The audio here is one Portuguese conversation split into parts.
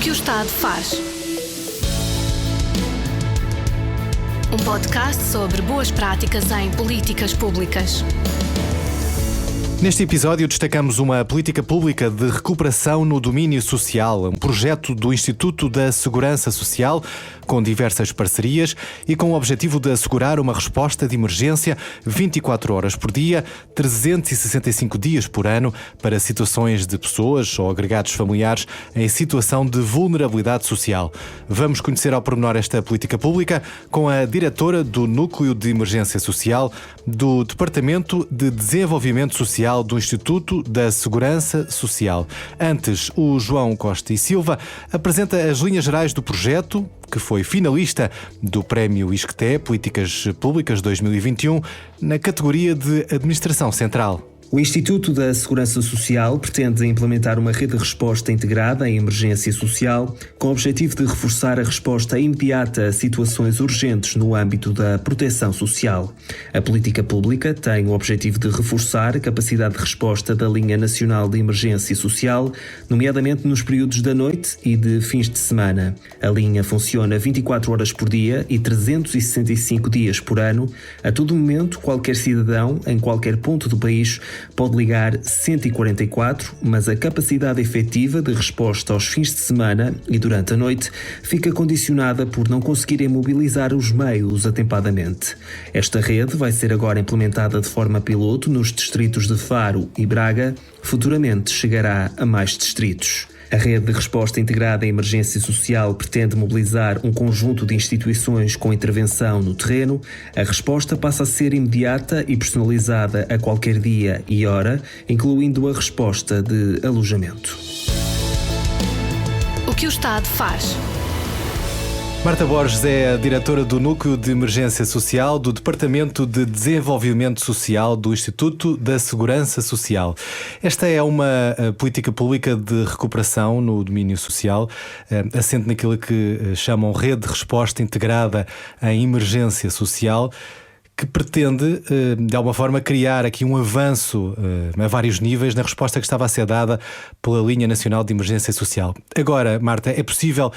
que o Estado faz. Um podcast sobre boas práticas em políticas públicas. Neste episódio destacamos uma política pública de recuperação no domínio social, um projeto do Instituto da Segurança Social com diversas parcerias e com o objetivo de assegurar uma resposta de emergência 24 horas por dia, 365 dias por ano para situações de pessoas ou agregados familiares em situação de vulnerabilidade social. Vamos conhecer ao pormenor esta política pública com a diretora do Núcleo de Emergência Social do Departamento de Desenvolvimento Social do Instituto da Segurança Social. Antes, o João Costa e Silva apresenta as linhas gerais do projeto, que foi finalista do Prémio ISCTE Políticas Públicas 2021 na categoria de Administração Central. O Instituto da Segurança Social pretende implementar uma rede de resposta integrada em emergência social com o objetivo de reforçar a resposta imediata a situações urgentes no âmbito da proteção social. A política pública tem o objetivo de reforçar a capacidade de resposta da Linha Nacional de Emergência Social, nomeadamente nos períodos da noite e de fins de semana. A linha funciona 24 horas por dia e 365 dias por ano. A todo momento, qualquer cidadão, em qualquer ponto do país, pode ligar 144, mas a capacidade efetiva de resposta aos fins de semana e durante a noite fica condicionada por não conseguirem mobilizar os meios atempadamente. Esta rede vai ser agora implementada de forma piloto nos distritos de Faro e Braga. Futuramente chegará a mais distritos. A rede de resposta integrada em emergência social pretende mobilizar um conjunto de instituições com intervenção no terreno. A resposta passa a ser imediata e personalizada a qualquer dia e hora, incluindo a resposta de alojamento. O que o Estado faz. Marta Borges é a diretora do Núcleo de Emergência Social do Departamento de Desenvolvimento Social do Instituto da Segurança Social. Esta é uma política pública de recuperação no domínio social, assente naquilo que chamam Rede de Resposta Integrada em Emergência Social, que pretende, de alguma forma, criar aqui um avanço a vários níveis na resposta que estava a ser dada pela Linha Nacional de Emergência Social. Agora, Marta, é possível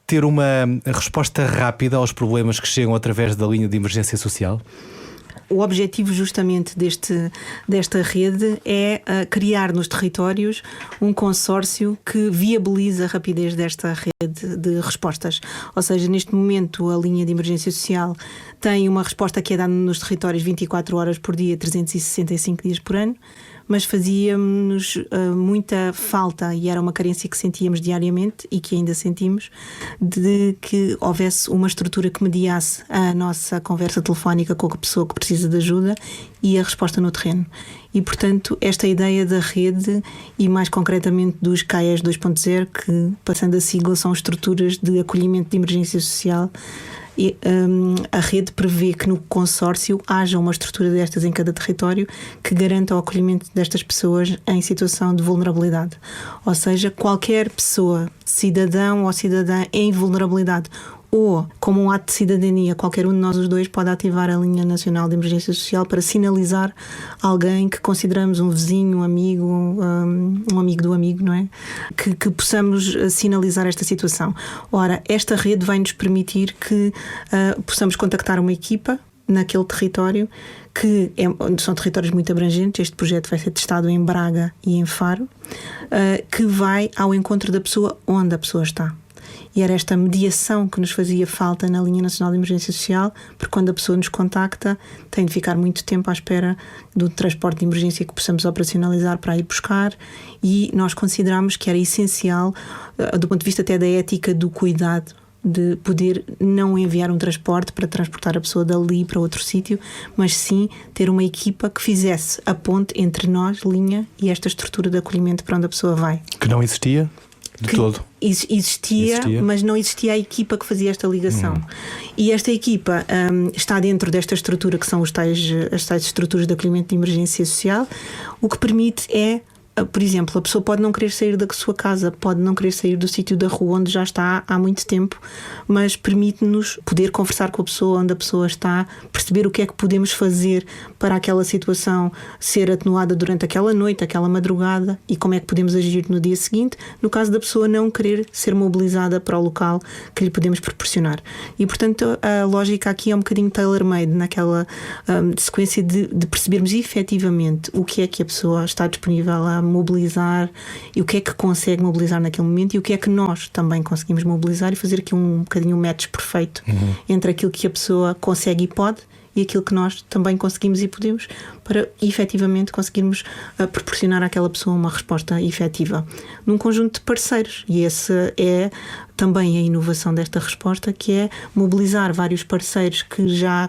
ter uma resposta rápida aos problemas que chegam através da linha de emergência social? O objetivo justamente desta rede é criar nos territórios um consórcio que viabiliza a rapidez desta rede de respostas. Ou seja, neste momento a linha de emergência social tem uma resposta que é dada nos territórios 24 horas por dia, 365 dias por ano, mas fazia-nos muita falta, e era uma carência que sentíamos diariamente e que ainda sentimos, de que houvesse uma estrutura que mediasse a nossa conversa telefónica com a pessoa que precisa de ajuda e a resposta no terreno. E, portanto, esta ideia da rede e, mais concretamente, dos CAES 2.0, que, passando a sigla, são estruturas de acolhimento de emergência social. E, a rede prevê que no consórcio haja uma estrutura destas em cada território que garanta o acolhimento destas pessoas em situação de vulnerabilidade. Ou seja, qualquer pessoa, cidadão ou cidadã em vulnerabilidade, ou como um ato de cidadania, qualquer um de nós os dois pode ativar a Linha Nacional de Emergência Social para sinalizar alguém que consideramos um vizinho, um amigo do amigo, não é? Que possamos sinalizar esta situação. Ora, esta rede vai nos permitir que possamos contactar uma equipa naquele território, são territórios muito abrangentes. Este projeto vai ser testado em Braga e em Faro, que vai ao encontro da pessoa onde a pessoa está. E era esta mediação que nos fazia falta na Linha Nacional de Emergência Social, porque quando a pessoa nos contacta tem de ficar muito tempo à espera do transporte de emergência que possamos operacionalizar para ir buscar, e nós consideramos que era essencial, do ponto de vista até da ética do cuidado, de poder não enviar um transporte para transportar a pessoa dali para outro sítio, mas sim ter uma equipa que fizesse a ponte entre nós, linha, e esta estrutura de acolhimento para onde a pessoa vai. Que não existia de todo? Existia, mas não existia a equipa que fazia esta ligação. E esta equipa está dentro desta estrutura que são as tais estruturas de acolhimento de emergência social. O que permite é Por exemplo, a pessoa pode não querer sair da sua casa, pode não querer sair do sítio da rua onde já está há muito tempo, mas permite-nos poder conversar com a pessoa onde a pessoa está, perceber o que é que podemos fazer para aquela situação ser atenuada durante aquela noite, aquela madrugada, e como é que podemos agir no dia seguinte, no caso da pessoa não querer ser mobilizada para o local que lhe podemos proporcionar. E, portanto, a lógica aqui é um bocadinho tailor-made naquela sequência de percebermos efetivamente o que é que a pessoa está disponível a mobilizar e o que é que consegue mobilizar naquele momento e o que é que nós também conseguimos mobilizar, e fazer aqui um bocadinho um match perfeito entre aquilo que a pessoa consegue e pode e aquilo que nós também conseguimos e podemos, para efetivamente conseguirmos proporcionar àquela pessoa uma resposta efetiva num conjunto de parceiros. E essa é também a inovação desta resposta, que é mobilizar vários parceiros que já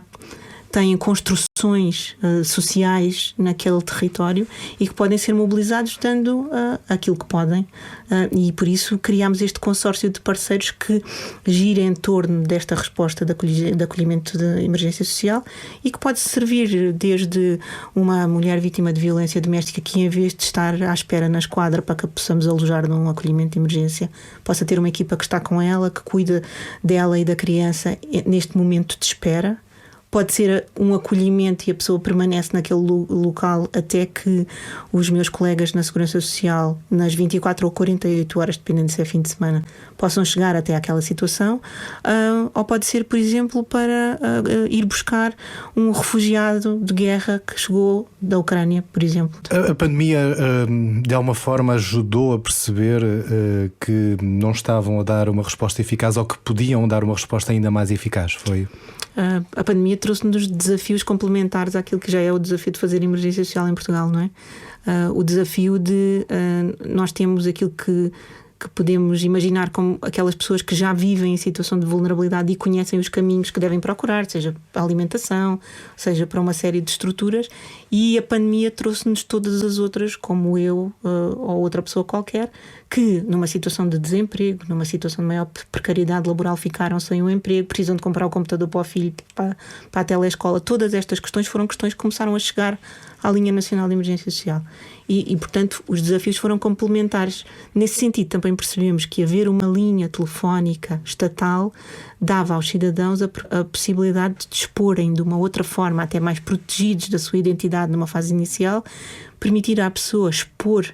têm construções sociais naquele território e que podem ser mobilizados dando aquilo que podem, e por isso criámos este consórcio de parceiros que gira em torno desta resposta de acolhimento de emergência social, e que pode servir desde uma mulher vítima de violência doméstica que, em vez de estar à espera na esquadra para que a possamos alojar num acolhimento de emergência, possa ter uma equipa que está com ela, que cuida dela e da criança neste momento de espera. Pode ser um acolhimento e a pessoa permanece naquele local até que os meus colegas na Segurança Social, nas 24 ou 48 horas, dependendo se é fim de semana, possam chegar até àquela situação. Ou pode ser, por exemplo, para ir buscar um refugiado de guerra que chegou da Ucrânia, por exemplo. A pandemia, de alguma forma, ajudou a perceber que não estavam a dar uma resposta eficaz, ou que podiam dar uma resposta ainda mais eficaz, foi? A pandemia trouxe-nos desafios complementares àquilo que já é o desafio de fazer emergência social em Portugal, não é? O desafio de nós temos aquilo que podemos imaginar como aquelas pessoas que já vivem em situação de vulnerabilidade e conhecem os caminhos que devem procurar, seja para a alimentação, seja para uma série de estruturas, e a pandemia trouxe-nos todas as outras, como eu ou outra pessoa qualquer, que numa situação de desemprego, numa situação de maior precariedade laboral, ficaram sem um emprego, precisam de comprar o computador para o filho, para a telescola. Todas estas questões foram questões que começaram a chegar à linha nacional de emergência social. E, portanto, os desafios foram complementares. Nesse sentido, também percebemos que haver uma linha telefónica estatal dava aos cidadãos a possibilidade de disporem de uma outra forma, até mais protegidos da sua identidade numa fase inicial, permitir à pessoa expor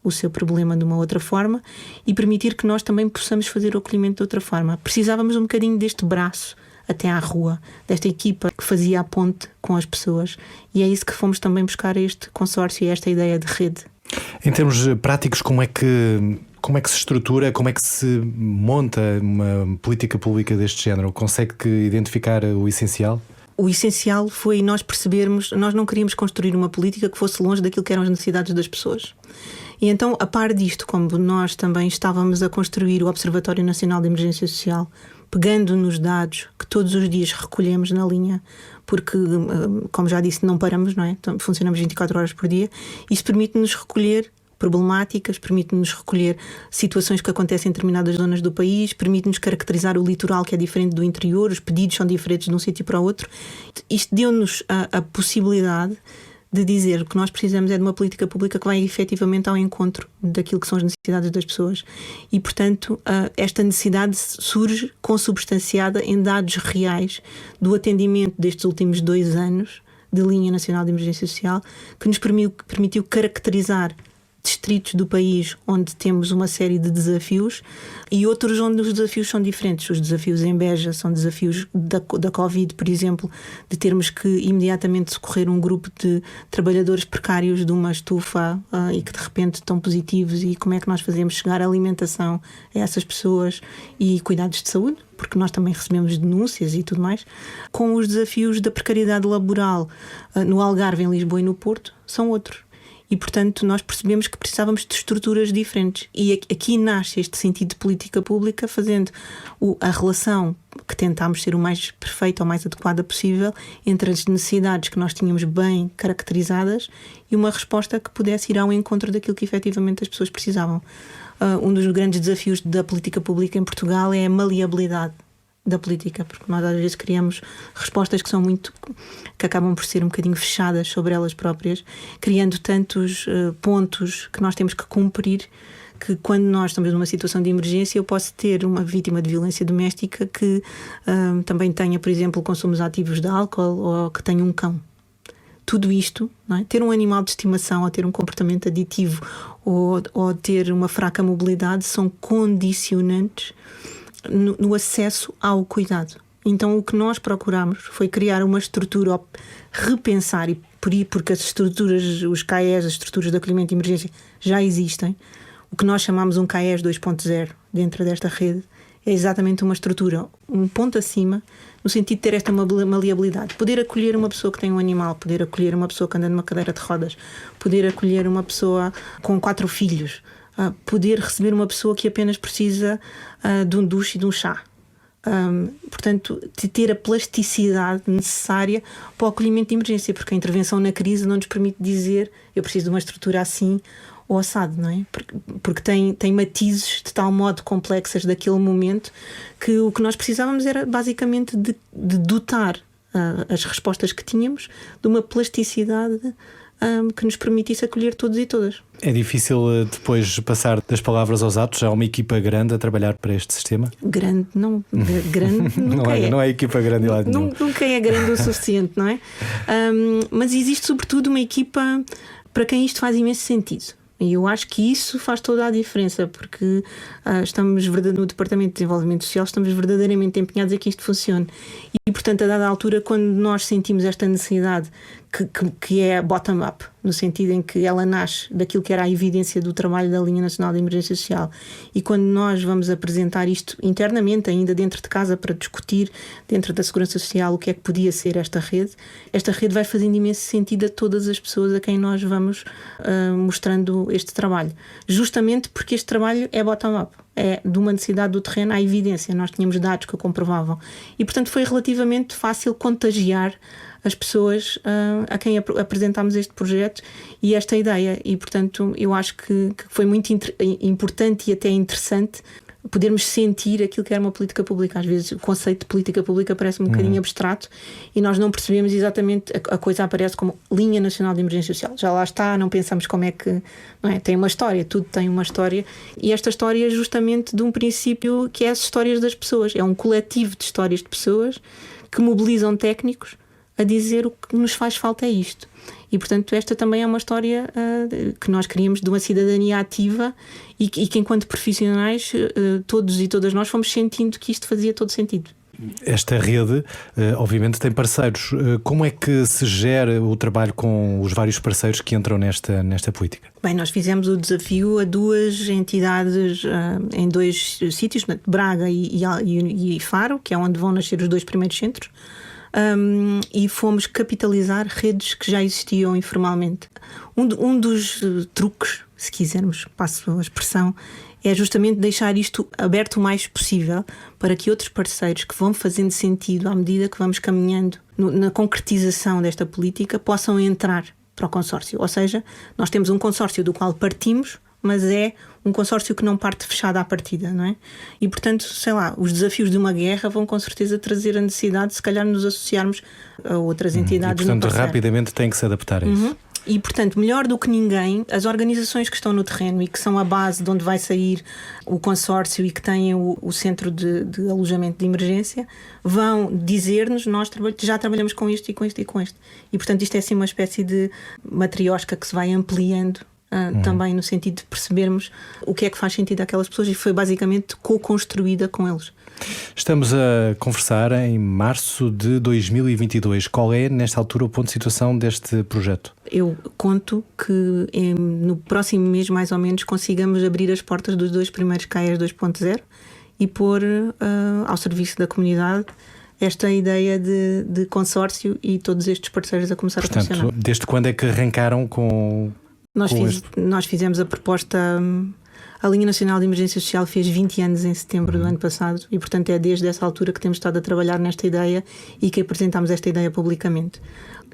o seu problema de uma outra forma e permitir que nós também possamos fazer o acolhimento de outra forma. Precisávamos um bocadinho deste braço até à rua, desta equipa que fazia a ponte com as pessoas, e é isso que fomos também buscar este consórcio e esta ideia de rede. Em termos práticos, como é que se estrutura, como é que se monta uma política pública deste género? Consegue identificar o essencial? O essencial foi nós percebermos, nós não queríamos construir uma política que fosse longe daquilo que eram as necessidades das pessoas. E então, a par disto, como nós também estávamos a construir o Observatório Nacional de Emergência Social, pegando nos dados que todos os dias recolhemos na linha, porque, como já disse, não paramos, não é? Então, funcionamos 24 horas por dia. Isso permite-nos recolher problemáticas, permite-nos recolher situações que acontecem em determinadas zonas do país, permite-nos caracterizar o litoral, que é diferente do interior, os pedidos são diferentes de um sítio para o outro. Isto deu-nos a possibilidade de dizer que nós precisamos é de uma política pública que vai efetivamente ao encontro daquilo que são as necessidades das pessoas. E, portanto, esta necessidade surge consubstanciada em dados reais do atendimento destes últimos 2 anos de linha nacional de emergência social, que nos permitiu caracterizar distritos do país onde temos uma série de desafios e outros onde os desafios são diferentes. Os desafios em Beja são desafios da Covid, por exemplo, de termos que imediatamente socorrer um grupo de trabalhadores precários de uma estufa e que de repente estão positivos, e como é que nós fazemos chegar a alimentação a essas pessoas e cuidados de saúde, porque nós também recebemos denúncias e tudo mais. Com os desafios da precariedade laboral no Algarve, em Lisboa e no Porto, são outros. E, portanto, nós percebemos que precisávamos de estruturas diferentes. E aqui nasce este sentido de política pública, fazendo a relação que tentámos ser o mais perfeita ou mais adequada possível entre as necessidades que nós tínhamos bem caracterizadas e uma resposta que pudesse ir ao encontro daquilo que efetivamente as pessoas precisavam. Um dos grandes desafios da política pública em Portugal é a maleabilidade. da política, porque nós às vezes criamos respostas que acabam por ser um bocadinho fechadas sobre elas próprias, criando tantos pontos que nós temos que cumprir, que quando nós estamos numa situação de emergência, eu posso ter uma vítima de violência doméstica que também tenha, por exemplo, consumos ativos de álcool ou que tenha um cão. Tudo isto, não é? Ter um animal de estimação ou ter um comportamento aditivo ou ter uma fraca mobilidade são condicionantes no acesso ao cuidado. Então o que nós procuramos foi criar uma estrutura, repensar, porque as estruturas, os CAES, as estruturas de acolhimento de emergência já existem. O que nós chamamos um CAES 2.0 dentro desta rede é exatamente uma estrutura, um ponto acima, no sentido de ter esta maleabilidade. Poder acolher uma pessoa que tem um animal, poder acolher uma pessoa que anda numa cadeira de rodas, poder acolher uma pessoa com 4 filhos, poder receber uma pessoa que apenas precisa de um duche e de um chá. Portanto, de ter a plasticidade necessária para o acolhimento de emergência, porque a intervenção na crise não nos permite dizer eu preciso de uma estrutura assim ou assado, não é? Porque tem matizes de tal modo complexas daquele momento que o que nós precisávamos era basicamente de dotar as respostas que tínhamos de uma plasticidade que nos permitisse acolher todos e todas. É difícil depois passar das palavras aos atos? Há uma equipa grande a trabalhar para este sistema? Grande nunca não é equipa grande lá de nenhum. Nunca é grande o suficiente, não é? Mas existe sobretudo uma equipa para quem isto faz imenso sentido. E eu acho que isso faz toda a diferença, porque estamos no Departamento de Desenvolvimento Social, estamos verdadeiramente empenhados a que isto funcione. E, portanto, a dada altura, quando nós sentimos esta necessidade, que é bottom-up, no sentido em que ela nasce daquilo que era a evidência do trabalho da Linha Nacional de Emergência Social, e quando nós vamos apresentar isto internamente, ainda dentro de casa, para discutir dentro da Segurança Social o que é que podia ser esta rede vai fazendo imenso sentido a todas as pessoas a quem nós vamos mostrando este trabalho. Justamente porque este trabalho é bottom-up. É de uma necessidade do terreno à evidência. Nós tínhamos dados que o comprovavam. E, portanto, foi relativamente fácil contagiar as pessoas a quem apresentámos este projeto e esta ideia. E, portanto, eu acho que foi muito importante e até interessante podermos sentir aquilo que era uma política pública. Às vezes o conceito de política pública parece um bocadinho abstrato e nós não percebemos exatamente, a coisa aparece como Linha Nacional de Emergência Social. Já lá está, não pensamos como é que... Não é? Tem uma história, tudo tem uma história, e esta história é justamente de um princípio que é as histórias das pessoas. É um coletivo de histórias de pessoas que mobilizam técnicos a dizer o que nos faz falta é isto. E, portanto, esta também é uma história que nós queríamos de uma cidadania ativa e que enquanto profissionais, todos e todas nós fomos sentindo que isto fazia todo sentido. Esta rede, obviamente, tem parceiros. Como é que se gera o trabalho com os vários parceiros que entram nesta política? Bem, nós fizemos o desafio a 2 entidades em 2 sítios, Braga e Faro, que é onde vão nascer os 2 primeiros centros. E fomos capitalizar redes que já existiam informalmente. Um dos truques, se quisermos, passo a expressão, é justamente deixar isto aberto o mais possível para que outros parceiros que vão fazendo sentido à medida que vamos caminhando na concretização desta política possam entrar para o consórcio. Ou seja, nós temos um consórcio do qual partimos, mas é um consórcio que não parte fechado à partida, não é? E, portanto, sei lá, os desafios de uma guerra vão com certeza trazer a necessidade de, se calhar, nos associarmos a outras entidades. E, portanto, rapidamente tem que se adaptar a isso. E, portanto, melhor do que ninguém, as organizações que estão no terreno e que são a base de onde vai sair o consórcio e que têm o centro de alojamento de emergência, vão dizer-nos, nós já trabalhamos com isto e com isto e com isto. E, portanto, isto é assim uma espécie de matriosca que se vai ampliando também no sentido de percebermos o que é que faz sentido àquelas pessoas, e foi basicamente co-construída com eles. Estamos a conversar em março de 2022. Qual é, nesta altura, o ponto de situação deste projeto? Eu conto que no próximo mês, mais ou menos, consigamos abrir as portas dos 2 primeiros CAES 2.0 e pôr ao serviço da comunidade esta ideia de consórcio e todos estes parceiros a começar a funcionar. Portanto, desde quando é que arrancaram com... Nós fizemos a proposta. A Linha Nacional de Emergência Social fez 20 anos em setembro do ano passado e, portanto, é desde essa altura que temos estado a trabalhar nesta ideia e que apresentámos esta ideia publicamente.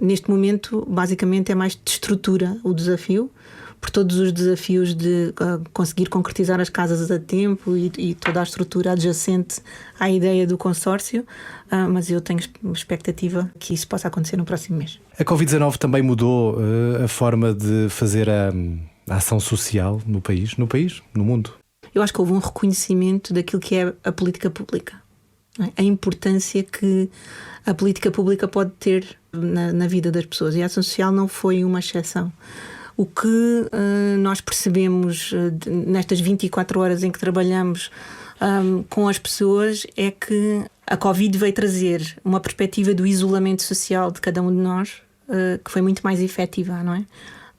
Neste momento, basicamente, é mais de estrutura o desafio, por todos os desafios de conseguir concretizar as casas a tempo e toda a estrutura adjacente à ideia do consórcio, mas eu tenho expectativa que isso possa acontecer no próximo mês. A Covid-19 também mudou a forma de fazer a ação social no país, no mundo? Eu acho que houve um reconhecimento daquilo que é a política pública, não é? A importância que a política pública pode ter na vida das pessoas, e a ação social não foi uma exceção. O que nós percebemos nestas 24 horas em que trabalhamos com as pessoas é que a Covid veio trazer uma perspectiva do isolamento social de cada um de nós que foi muito mais efetiva, não é?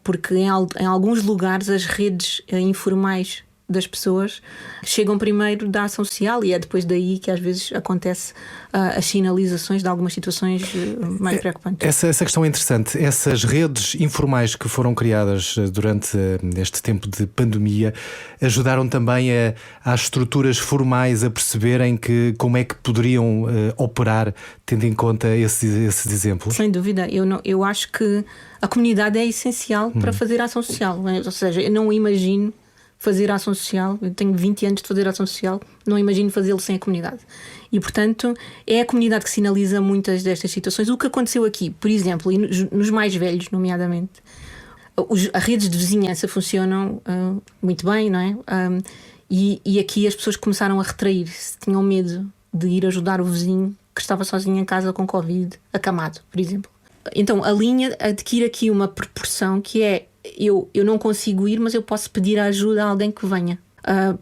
Porque em alguns lugares as redes informais das pessoas chegam primeiro da ação social, e é depois daí que às vezes acontece as sinalizações de algumas situações mais preocupantes. Essa questão é interessante. Essas redes informais que foram criadas durante este tempo de pandemia ajudaram também às estruturas formais a perceberem como é que poderiam operar, tendo em conta esses exemplos? Sem dúvida. Eu acho que a comunidade é essencial para fazer ação social. Ou seja, eu não imagino fazer ação social, eu tenho 20 anos de fazer ação social, não imagino fazê-lo sem a comunidade. E, portanto, é a comunidade que sinaliza muitas destas situações. O que aconteceu aqui, por exemplo, e nos mais velhos, nomeadamente, as redes de vizinhança funcionam muito bem, não é? E aqui as pessoas começaram a retrair-se, tinham medo de ir ajudar o vizinho que estava sozinho em casa com Covid, acamado, por exemplo. Então, a linha adquire aqui uma proporção que é: eu não consigo ir, mas eu posso pedir ajuda a alguém que venha.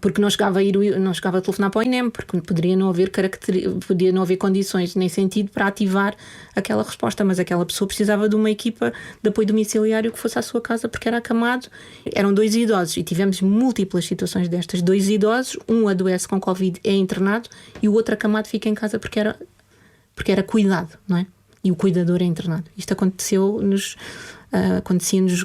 Porque não chegava a telefonar para o INEM, porque podia não haver condições nem sentido para ativar aquela resposta, mas aquela pessoa precisava de uma equipa de apoio domiciliário que fosse à sua casa porque era acamado. Eram 2 idosos e tivemos múltiplas situações destas. 2 idosos, um adoece com Covid, é internado, e o outro acamado fica em casa porque era cuidado, não é? E o cuidador é internado. Isto acontecia-nos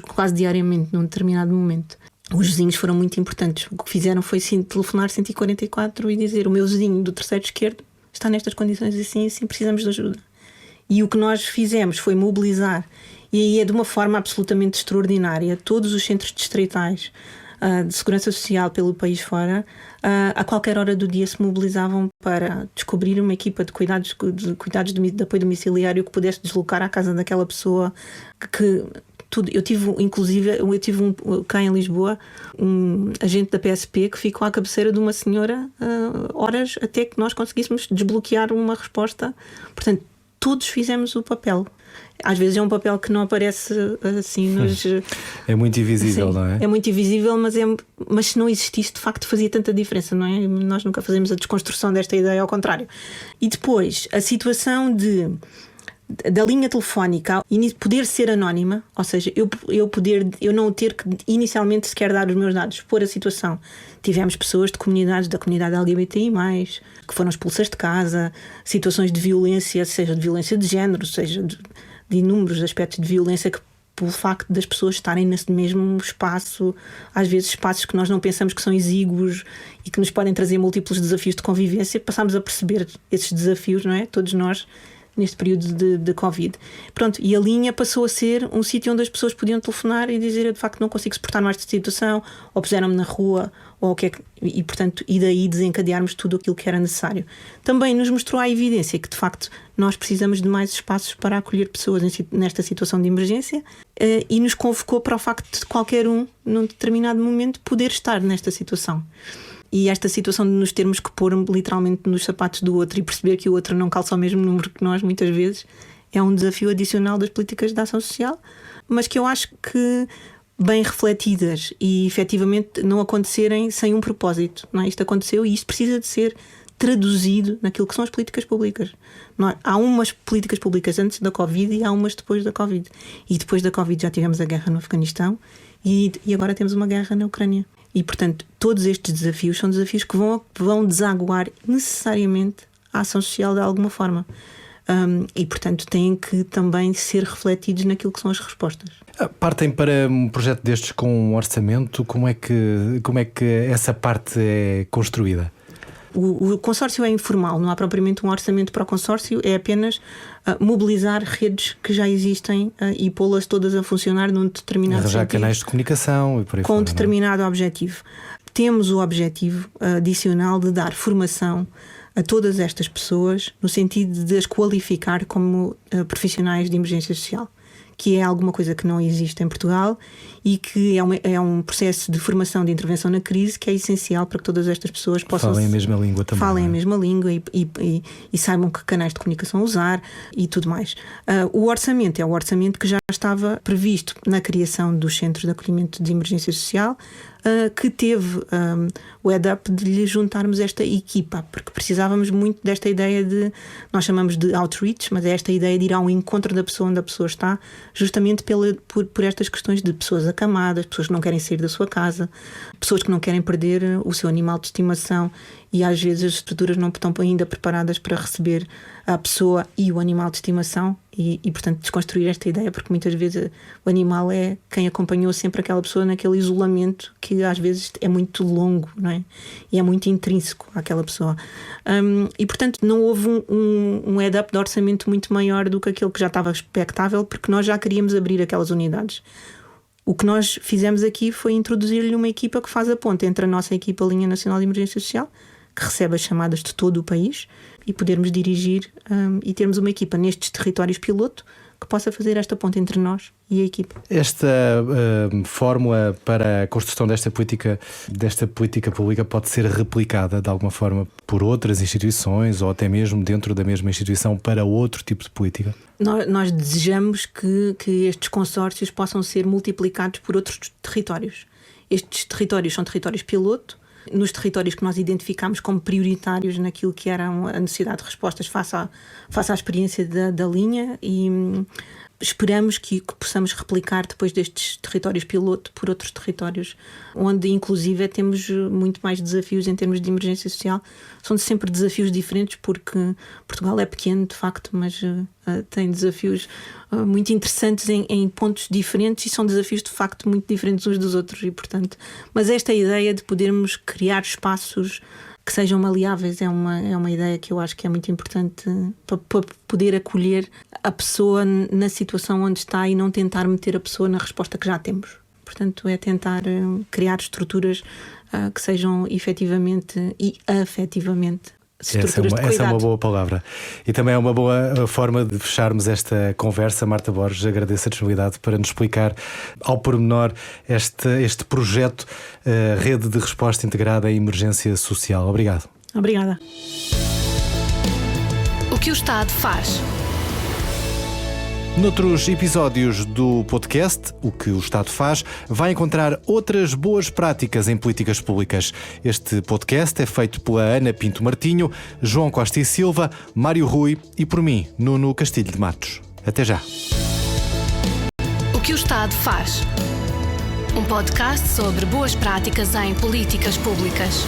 quase diariamente num determinado momento. Os vizinhos foram muito importantes. O que fizeram foi telefonar 144 e dizer: o meu vizinho do terceiro esquerdo está nestas condições assim, precisamos de ajuda. E o que nós fizemos foi mobilizar, e aí é de uma forma absolutamente extraordinária, todos os centros distritais de segurança social pelo país fora, a qualquer hora do dia se mobilizavam para descobrir uma equipa de cuidados de apoio domiciliário que pudesse deslocar à casa daquela pessoa. Eu tive cá em Lisboa um agente da PSP que ficou à cabeceira de uma senhora horas até que nós conseguíssemos desbloquear uma resposta. Portanto, todos fizemos o papel. Às vezes é um papel que não aparece assim nos... É muito invisível, sim, não é? É muito invisível, mas se não existisse, de facto fazia tanta diferença, não é? Nós nunca fazemos a desconstrução desta ideia, ao contrário. E depois, a situação da linha telefónica poder ser anónima, ou seja, eu não ter que inicialmente sequer dar os meus dados, expor a situação. Tivemos pessoas da comunidade LGBTI+, que foram expulsas de casa, situações de violência, seja de violência de género, seja de inúmeros aspectos de violência, que pelo facto das pessoas estarem nesse mesmo espaço, às vezes espaços que nós não pensamos que são exíguos e que nos podem trazer múltiplos desafios de convivência, passámos a perceber esses desafios, não é? Todos nós, neste período de Covid. Pronto, e a linha passou a ser um sítio onde as pessoas podiam telefonar e dizer: eu de facto não consigo suportar mais esta situação, ou puseram-me na rua, ou o que é que... E daí desencadearmos tudo aquilo que era necessário. Também nos mostrou a evidência que de facto nós precisamos de mais espaços para acolher pessoas nesta situação de emergência, e nos convocou para o facto de qualquer um, num determinado momento, poder estar nesta situação. E esta situação de nos termos que pôr literalmente nos sapatos do outro e perceber que o outro não calça o mesmo número que nós, muitas vezes, é um desafio adicional das políticas de ação social, mas que eu acho que bem refletidas e efetivamente não acontecerem sem um propósito, não é? Isto aconteceu e isto precisa de ser traduzido naquilo que são as políticas públicas. Não é? Há umas políticas públicas antes da Covid e há umas depois da Covid. E depois da Covid já tivemos a guerra no Afeganistão e agora temos uma guerra na Ucrânia. E, portanto, todos estes desafios são desafios que vão desaguar necessariamente a ação social de alguma forma. E, portanto, têm que também ser refletidos naquilo que são as respostas. Partem para um projeto destes com um orçamento? Como é que essa parte é construída? O consórcio é informal, não há propriamente um orçamento para o consórcio, é apenas mobilizar redes que já existem e pô-las todas a funcionar num determinado arranjar sentido, canais de comunicação e por aí com fora, um determinado objetivo. Temos o objetivo adicional de dar formação a todas estas pessoas no sentido de as qualificar como profissionais de emergência social, que é alguma coisa que não existe em Portugal e que é um processo de formação de intervenção na crise que é essencial para que todas estas pessoas possam... Falem a mesma língua também. Falem a mesma língua e saibam que canais de comunicação usar e tudo mais. O orçamento é o orçamento que já estava previsto na criação dos centros de acolhimento de emergência social, que teve o head-up de lhe juntarmos esta equipa, porque precisávamos muito desta ideia de, nós chamamos de outreach, mas é esta ideia de ir ao encontro da pessoa onde a pessoa está, justamente por estas questões de pessoas acamadas, pessoas que não querem sair da sua casa, pessoas que não querem perder o seu animal de estimação e às vezes as estruturas não estão ainda preparadas para receber a pessoa e o animal de estimação e portanto desconstruir esta ideia, porque muitas vezes o animal é quem acompanhou sempre aquela pessoa naquele isolamento que às vezes é muito longo, não é? E é muito intrínseco àquela pessoa. E portanto não houve um head-up de orçamento muito maior do que aquele que já estava expectável, porque nós já queríamos abrir aquelas unidades. O que nós fizemos aqui foi introduzir-lhe uma equipa que faz a ponte entre a nossa equipa Linha Nacional de Emergência Social, que recebe as chamadas de todo o país, e podermos dirigir e termos uma equipa nestes territórios piloto que possa fazer esta ponte entre nós e a equipa. Esta fórmula para a construção desta política pública pode ser replicada de alguma forma por outras instituições ou até mesmo dentro da mesma instituição para outro tipo de política? Nós desejamos que estes consórcios possam ser multiplicados por outros territórios. Estes territórios são territórios piloto, nos territórios que nós identificamos como prioritários naquilo que era a necessidade de respostas face à experiência da linha, e esperamos que possamos replicar depois destes territórios piloto por outros territórios, onde inclusive temos muito mais desafios em termos de emergência social. São sempre desafios diferentes, porque Portugal é pequeno de facto, mas tem desafios muito interessantes em pontos diferentes, e são desafios de facto muito diferentes uns dos outros, e portanto, mas esta ideia de podermos criar espaços que sejam maleáveis é uma ideia que eu acho que é muito importante para poder acolher a pessoa na situação onde está e não tentar meter a pessoa na resposta que já temos. Portanto, é tentar criar estruturas que sejam efetivamente e afetivamente estruturas de cuidado. Essa é uma boa palavra. E também é uma boa forma de fecharmos esta conversa. Marta Borges, agradeço a disponibilidade para nos explicar ao pormenor este projeto, Rede de Resposta Integrada à Emergência Social. Obrigado. Obrigada. O que o Estado faz? Noutros episódios do podcast O que o Estado faz, vai encontrar outras boas práticas em políticas públicas. Este podcast é feito pela Ana Pinto Martinho, João Costa e Silva, Mário Rui e por mim, Nuno Castilho de Matos. Até já. O que o Estado faz? Um podcast sobre boas práticas em políticas públicas.